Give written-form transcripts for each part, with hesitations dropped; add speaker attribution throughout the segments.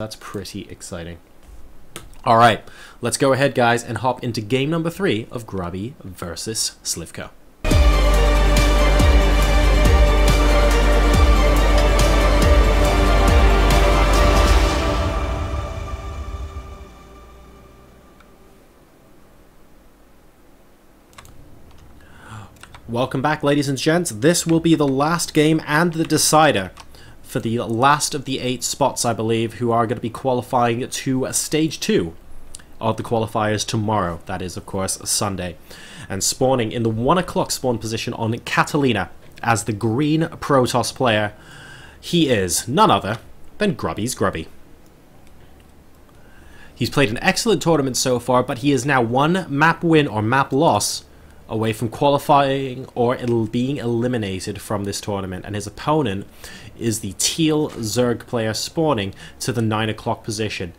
Speaker 1: That's pretty exciting. All right, let's go ahead, guys, and hop into game number 3 of Grubby versus Slivko. Welcome back, ladies and gents. This will be the last game and the decider for the last of the 8 spots, I believe, who are going to be qualifying to stage 2 of the qualifiers tomorrow. That is, of course, Sunday. And spawning in the 1 o'clock spawn position on Catalina as the green Protoss player, he is none other than Grubby's Grubby. He's played an excellent tournament so far, but he is now 1 map win or map loss away from qualifying or being eliminated from this tournament, and his opponent is the teal Zerg player spawning to the 9 o'clock position,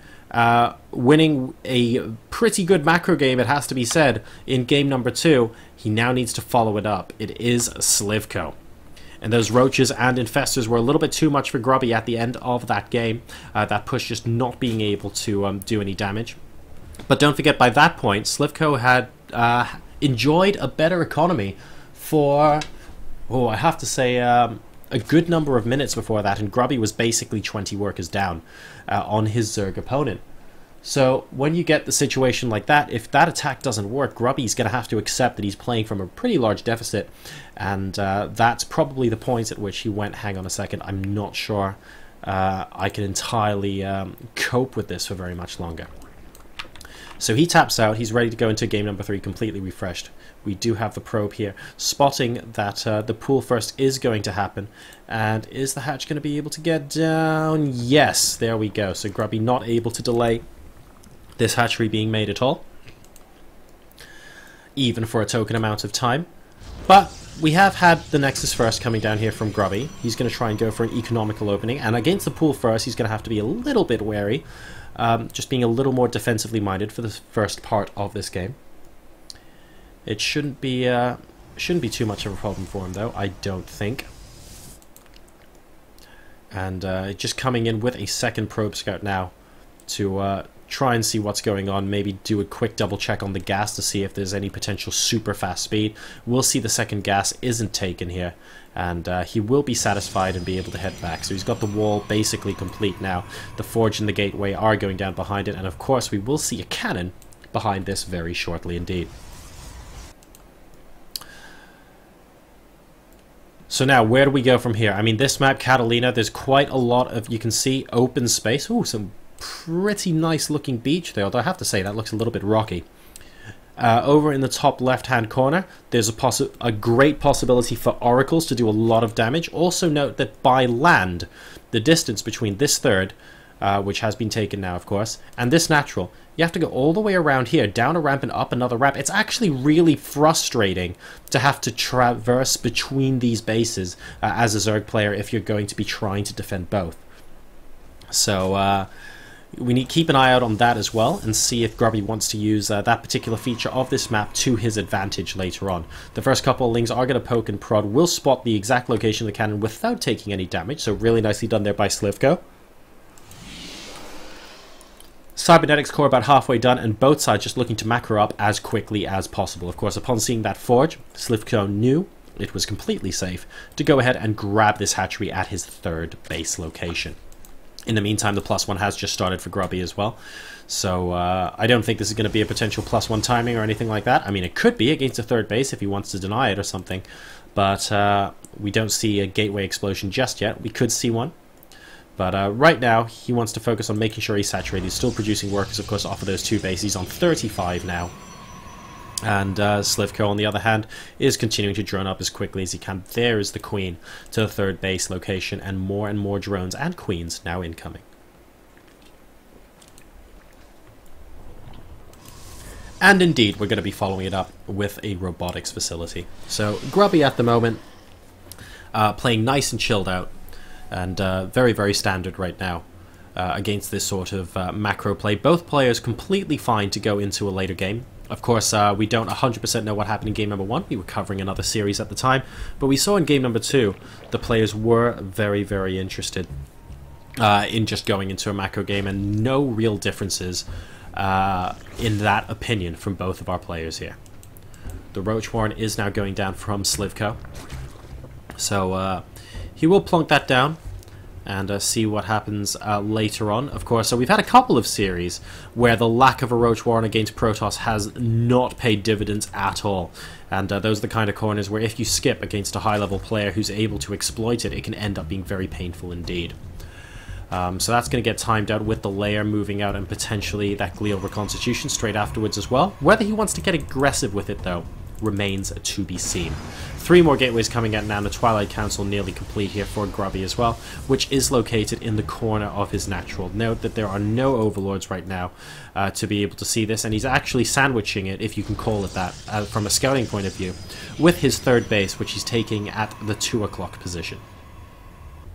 Speaker 1: winning a pretty good macro game, it has to be said, in game number 2. He now needs to follow it up. It is Slivko, and those roaches and infestors were a little bit too much for Grubby at the end of that game. That push just not being able to do any damage. But don't forget, by that point Slivko had enjoyed a better economy for, I have to say, a good number of minutes before that, and Grubby was basically 20 workers down on his Zerg opponent. So when you get the situation like that, if that attack doesn't work, Grubby's going to have to accept that he's playing from a pretty large deficit, and that's probably the point at which he went, hang on a second, I'm not sure I can entirely cope with this for very much longer. So he taps out. He's ready to go into game number 3 completely refreshed. We do have the probe here, spotting that the pool first is going to happen. And is the hatch going to be able to get down? Yes, there we go. So Grubby not able to delay this hatchery being made at all, even for a token amount of time. But we have had the Nexus first coming down here from Grubby. He's going to try and go for an economical opening, and against the pool first he's going to have to be a little bit wary. Just being a little more defensively minded for the first part of this game. It shouldn't be too much of a problem for him, though, I don't think. And just coming in with a second probe scout now to try and see what's going on. Maybe do a quick double check on the gas to see if there's any potential super fast speed. We'll see the second gas isn't taken here, and he will be satisfied and be able to head back. So he's got the wall basically complete now. The forge and the gateway are going down behind it, and of course we will see a cannon behind this very shortly indeed. So now, where do we go from here? I mean, this map, Catalina, there's quite a lot of, you can see, open space. Ooh, some pretty nice looking beach there, although I have to say that looks a little bit rocky. Over in the top left hand corner there's a great possibility for oracles to do a lot of damage. Also note that by land, the distance between this third, which has been taken now of course, and this natural, you have to go all the way around here, down a ramp and up another ramp. It's actually really frustrating to have to traverse between these bases as a Zerg player if you're going to be trying to defend both. So we need to keep an eye out on that as well, and see if Grubby wants to use that particular feature of this map to his advantage later on. The first couple of lings are going to poke and prod, will spot the exact location of the cannon without taking any damage, so really nicely done there by Slivko. Cybernetics core about halfway done, and both sides just looking to macro up as quickly as possible. Of course, upon seeing that forge, Slivko knew it was completely safe to go ahead and grab this hatchery at his third base location. In the meantime, the +1 has just started for Grubby as well. So I don't think this is going to be a potential +1 timing or anything like that. I mean, it could be against a third base if he wants to deny it or something. But we don't see a gateway explosion just yet. We could see one. But right now, he wants to focus on making sure he's saturated. He's still producing workers, of course, off of those 2 bases. He's on 35 now. And Slivko, on the other hand, is continuing to drone up as quickly as he can. There is the queen to the third base location, and more drones and queens now incoming. And indeed, we're going to be following it up with a robotics facility. So Grubby at the moment, playing nice and chilled out, and very, very standard right now. Against this sort of macro play. Both players completely fine to go into a later game. Of course, we don't 100% know what happened in game number 1. We were covering another series at the time. But we saw in game number 2, the players were very, very interested in just going into a macro game, and no real differences in that opinion from both of our players here. The Roach Warren is now going down from Slivko. So he will plunk that down and see what happens later on, of course. So we've had a couple of series where the lack of a Roach Warren against Protoss has not paid dividends at all. And those are the kind of corners where if you skip against a high-level player who's able to exploit it, it can end up being very painful indeed. So that's going to get timed out with the layer moving out and potentially that glial reconstitution straight afterwards as well. Whether he wants to get aggressive with it, though, remains to be seen. 3 more gateways coming out now, and the Twilight Council nearly complete here for Grubby as well, which is located in the corner of his natural. Note that there are no overlords right now to be able to see this, and he's actually sandwiching it, if you can call it that, from a scouting point of view, with his third base, which he's taking at the 2 o'clock position.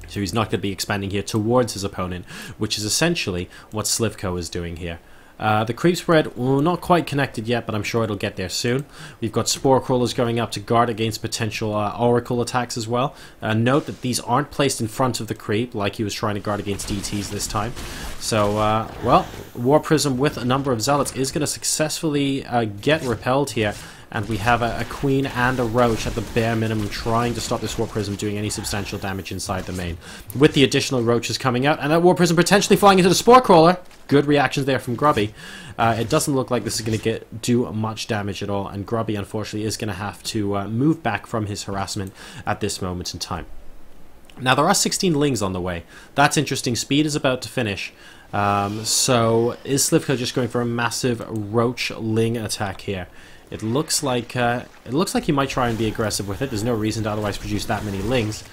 Speaker 1: So he's not going to be expanding here towards his opponent, which is essentially what Slivko is doing here. The creep spread, well, not quite connected yet, but I'm sure it'll get there soon. We've got Spore Crawlers going up to guard against potential Oracle attacks as well. Note that these aren't placed in front of the creep, like he was trying to guard against DTs this time. So, well, War Prism with a number of Zealots is going to successfully get repelled here. And we have a Queen and a Roach at the bare minimum trying to stop this War Prism doing any substantial damage inside the main. With the additional Roaches coming out, and that War Prism potentially flying into the Spore Crawler. Good reactions there from Grubby. It doesn't look like this is going to do much damage at all, and Grubby, unfortunately, is going to have to move back from his harassment at this moment in time. Now, there are 16 Lings on the way. That's interesting. Speed is about to finish. So, is Slivko just going for a massive Roach Ling attack here? It looks like he might try and be aggressive with it. There's no reason to otherwise produce that many Lings.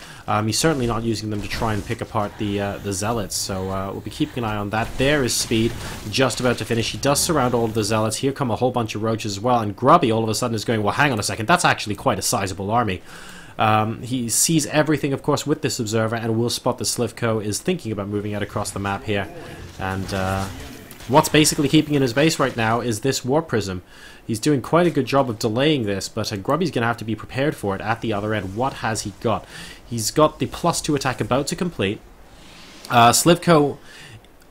Speaker 1: He's certainly not using them to try and pick apart the Zealots, so we'll be keeping an eye on that. There is Speed, just about to finish. He does surround all of the Zealots. Here come a whole bunch of Roaches as well, and Grubby all of a sudden is going, well, hang on a second, that's actually quite a sizable army. He sees everything, of course, with this Observer, and will spot that Slivko is thinking about moving out across the map here. And what's basically keeping in his base right now is this War Prism. He's doing quite a good job of delaying this, but Grubby's going to have to be prepared for it at the other end. What has he got? He's got the +2 attack about to complete. Slivko,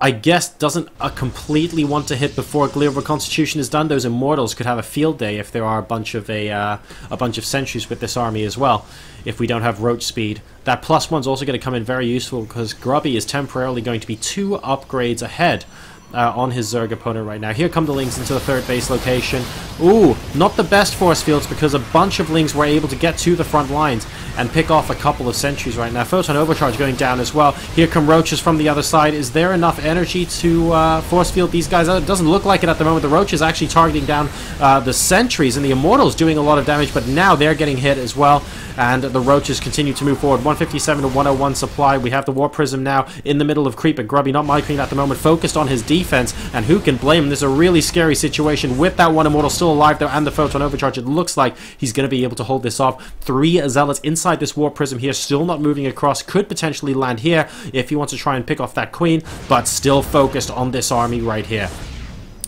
Speaker 1: I guess, doesn't completely want to hit before glial reconstitution is done. Those Immortals could have a field day if there are a bunch of sentries with this army as well. If we don't have Roach speed, that +1's also going to come in very useful because Grubby is temporarily going to be 2 upgrades ahead on his Zerg opponent right now. Here come the Lings into the third base location. Ooh, not the best force fields because a bunch of Lings were able to get to the front lines and pick off a couple of sentries right now. Photon Overcharge going down as well. Here come Roaches from the other side. Is there enough energy to force field these guys out? It doesn't look like it at the moment. The Roach is actually targeting down the sentries, and the Immortals doing a lot of damage, but now they're getting hit as well, and the Roaches continue to move forward. 157 to 101 supply. We have the War Prism now in the middle of creep, but Grubby not microing at the moment, focused on his defense, and who can blame him? This is a really scary situation with that one Immortal still alive though, and the Photon Overcharge. It looks like he's going to be able to hold this off. 3 Zealots inside this War Prism here, still not moving across, could potentially land here if he wants to try and pick off that Queen, but still focused on this army right here.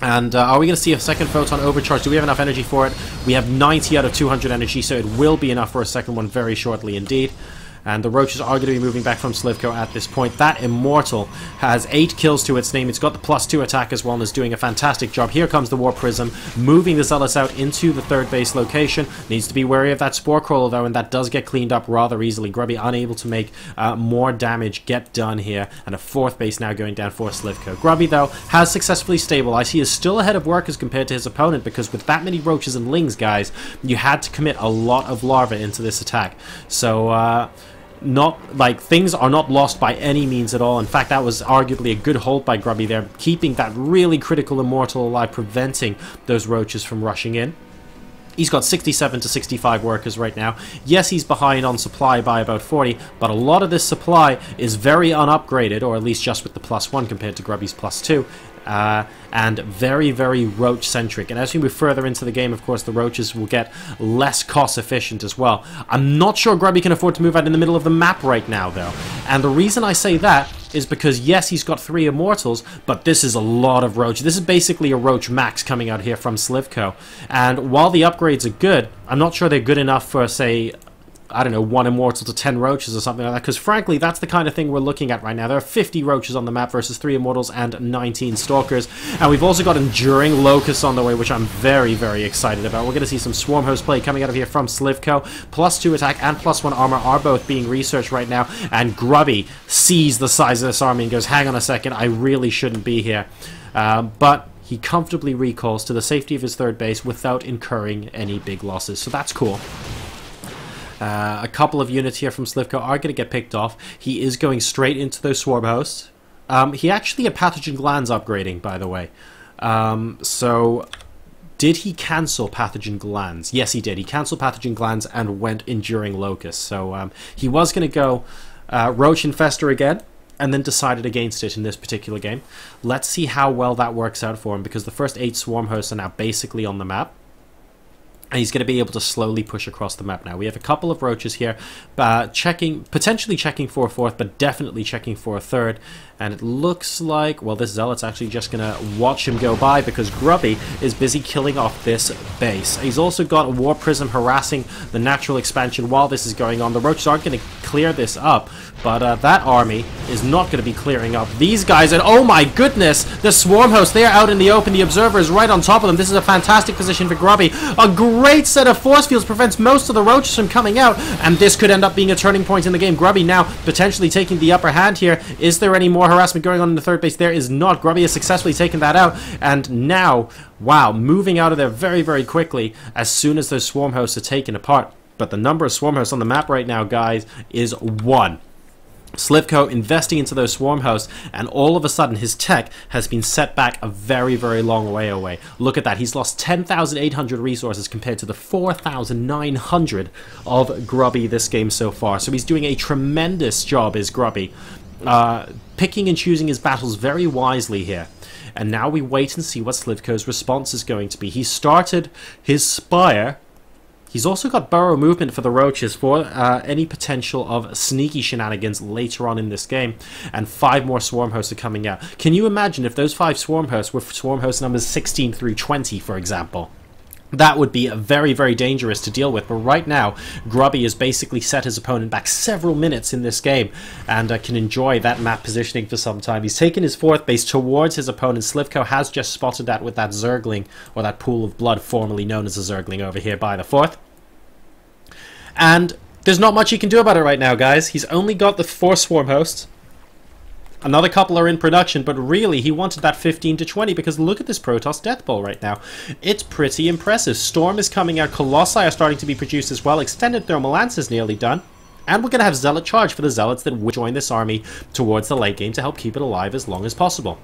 Speaker 1: And are we going to see a second Photon Overcharge? Do we have enough energy for it? We have 90 out of 200 energy, so it will be enough for a second one very shortly indeed. And the Roaches are going to be moving back from Slivko at this point. That Immortal has 8 kills to its name. It's got the +2 attack as well and is doing a fantastic job. Here comes the War Prism, moving the Zealots out into the third base location. Needs to be wary of that Spore Crawler though, and that does get cleaned up rather easily. Grubby unable to make more damage get done here, and a 4th base now going down for Slivko. Grubby though has successfully stabilized. He is still ahead of work as compared to his opponent, because with that many Roaches and Lings, guys, you had to commit a lot of larvae into this attack. So not like things are not lost by any means at all. In fact, that was arguably a good hold by Grubby there, keeping that really critical Immortal alive, preventing those Roaches from rushing in. He's got 67 to 65 workers right now. Yes, he's behind on supply by about 40, but a lot of this supply is very unupgraded, or at least just with the +1 compared to Grubby's +2. And very, very Roach-centric. And as we move further into the game, of course, the Roaches will get less cost-efficient as well. I'm not sure Grubby can afford to move out in the middle of the map right now, though. And the reason I say that is because, yes, he's got 3 Immortals, but this is a lot of Roach. This is basically a Roach max coming out here from Slivko. And while the upgrades are good, I'm not sure they're good enough for, say, I don't know, 1 immortal to 10 roaches or something like that, because frankly, that's the kind of thing we're looking at right now. There are 50 roaches on the map versus 3 immortals and 19 stalkers, and we've also got enduring locusts on the way, which I'm very, very excited about. We're going to see some swarm host play coming out of here from Slivko. +2 attack and +1 armor are both being researched right now, and Grubby sees the size of this army and goes, hang on a second, I really shouldn't be here. But he comfortably recalls to the safety of his third base without incurring any big losses, so that's cool. A couple of units here from Slivko are going to get picked off. He is going straight into those swarm hosts. He actually had pathogen glands upgrading, by the way. So, did he cancel pathogen glands? Yes, he did. He canceled pathogen glands and went enduring locust. So, he was going to go roach infester again, and then decided against it in this particular game. Let's see how well that works out for him, because the first 8 swarm hosts are now basically on the map. And he's going to be able to slowly push across the map now. We have a couple of roaches here, potentially checking for a 4th, but definitely checking for a 3rd. And it looks like, well, this zealot's actually just going to watch him go by, because Grubby is busy killing off this base. He's also got a War Prism harassing the natural expansion while this is going on. The roaches aren't going to clear this up, but that army is not going to be clearing up these guys. And oh my goodness, the swarm host, they are out in the open. The observer is right on top of them. This is a fantastic position for Grubby. A great set of force fields prevents most of the roaches from coming out, and this could end up being a turning point in the game. Grubby now potentially taking the upper hand here. Is there any more harassment going on in the third base? There is not. Grubby has successfully taken that out, and now, wow, moving out of there very, very quickly as soon as those swarm hosts are taken apart. But the number of swarm hosts on the map right now, guys, is 1. Slivko investing into those swarm hosts, and all of a sudden his tech has been set back a very, very long way away. Look at that. He's lost 10,800 resources compared to the 4,900 of Grubby this game so far. So he's doing a tremendous job, is Grubby. Picking and choosing his battles very wisely here. And now we wait and see what Slivko's response is going to be. He started his Spire. He's also got burrow movement for the roaches for any potential of sneaky shenanigans later on in this game. And 5 more swarm hosts are coming out. Can you imagine if those 5 swarm hosts were swarm host numbers 16 through 20, for example? That would be very, very dangerous to deal with. But right now, Grubby has basically set his opponent back several minutes in this game and can enjoy that map positioning for some time. He's taken his 4th base towards his opponent. Slivko has just spotted that with that Zergling, or that pool of blood formerly known as a Zergling over here by the 4th. And there's not much he can do about it right now, guys. He's only got the 4 swarm hosts. Another couple are in production, but really he wanted that 15 to 20, because look at this Protoss Death Ball right now. It's pretty impressive. Storm is coming out. Colossi are starting to be produced as well. Extended Thermal Lance is nearly done. And we're going to have Zealot Charge for the Zealots that will join this army towards the late game to help keep it alive as long as possible.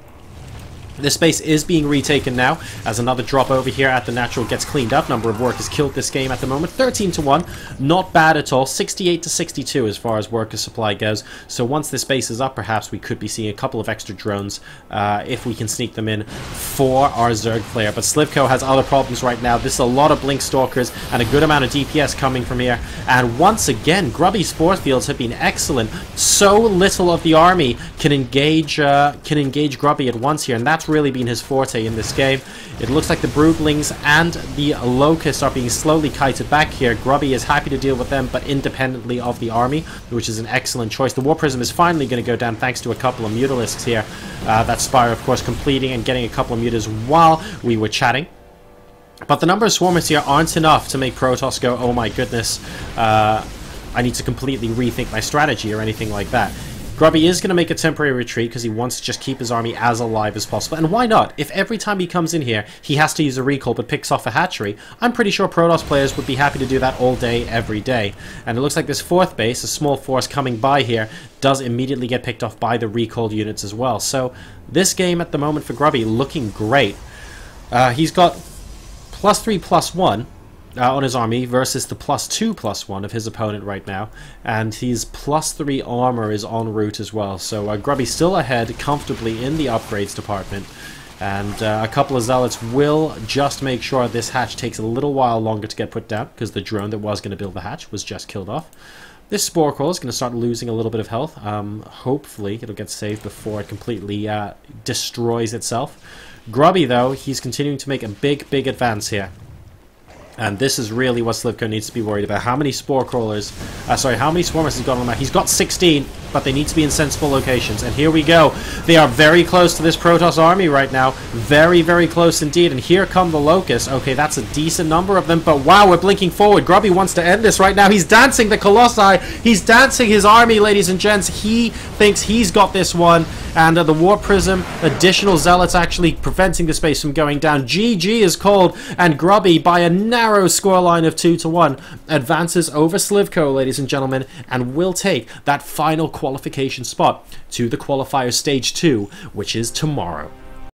Speaker 1: This base is being retaken now as another drop over here at the natural gets cleaned up. Number of workers killed this game at the moment, 13 to 1. Not bad at all. 68 to 62 as far as worker supply goes. So once this base is up, perhaps we could be seeing a couple of extra drones if we can sneak them in for our Zerg player. But Slivko has other problems right now. This is a lot of Blink Stalkers and a good amount of DPS coming from here. And once again, Grubby's force fields have been excellent. So little of the army can engage Grubby at once here, and that's really been his forte in this game. It looks like the Broodlings and the Locusts are being slowly kited back here. Grubby is happy to deal with them, but independently of the army, which is an excellent choice. The War Prism is finally going to go down thanks to a couple of Mutalisks here. That Spire, of course, completing and getting a couple of Mutas while we were chatting. But the number of Swarmers here aren't enough to make Protoss go, oh my goodness, I need to completely rethink my strategy or anything like that. Grubby is going to make a temporary retreat because he wants to just keep his army as alive as possible. And why not? If every time he comes in here, he has to use a recall but picks off a hatchery, I'm pretty sure Protoss players would be happy to do that all day, every day. And it looks like this 4th base, a small force coming by here, does immediately get picked off by the recalled units as well. So this game at the moment for Grubby looking great. He's got +3/+1. On his army versus the +2/+1 of his opponent right now, and his +3 armor is en route as well. So Grubby's still ahead comfortably in the upgrades department, and a couple of Zealots will just make sure this hatch takes a little while longer to get put down, because the drone that was going to build the hatch was just killed off. This Spore Coil is going to start losing a little bit of health. Hopefully it'll get saved before it completely destroys itself. Grubby, though, he's continuing to make a big advance here. And this is really what Slivko needs to be worried about. How many Spore Crawlers... how many Swarmers has he got on the map? He's got 16, but they need to be in sensible locations. And here we go. They are very close to this Protoss army right now. Very, very close indeed. And here come the Locusts. Okay, that's a decent number of them. But wow, we're blinking forward. Grubby wants to end this right now. He's dancing the Colossi. He's dancing his army, ladies and gents. He thinks he's got this one. And the Warp Prism, additional Zealots actually preventing the space from going down. GG is called. And Grubby, by a narrow scoreline of 2-1, advances over Slivko, ladies and gentlemen, and will take that final qualification spot to the qualifier stage 2, which is tomorrow.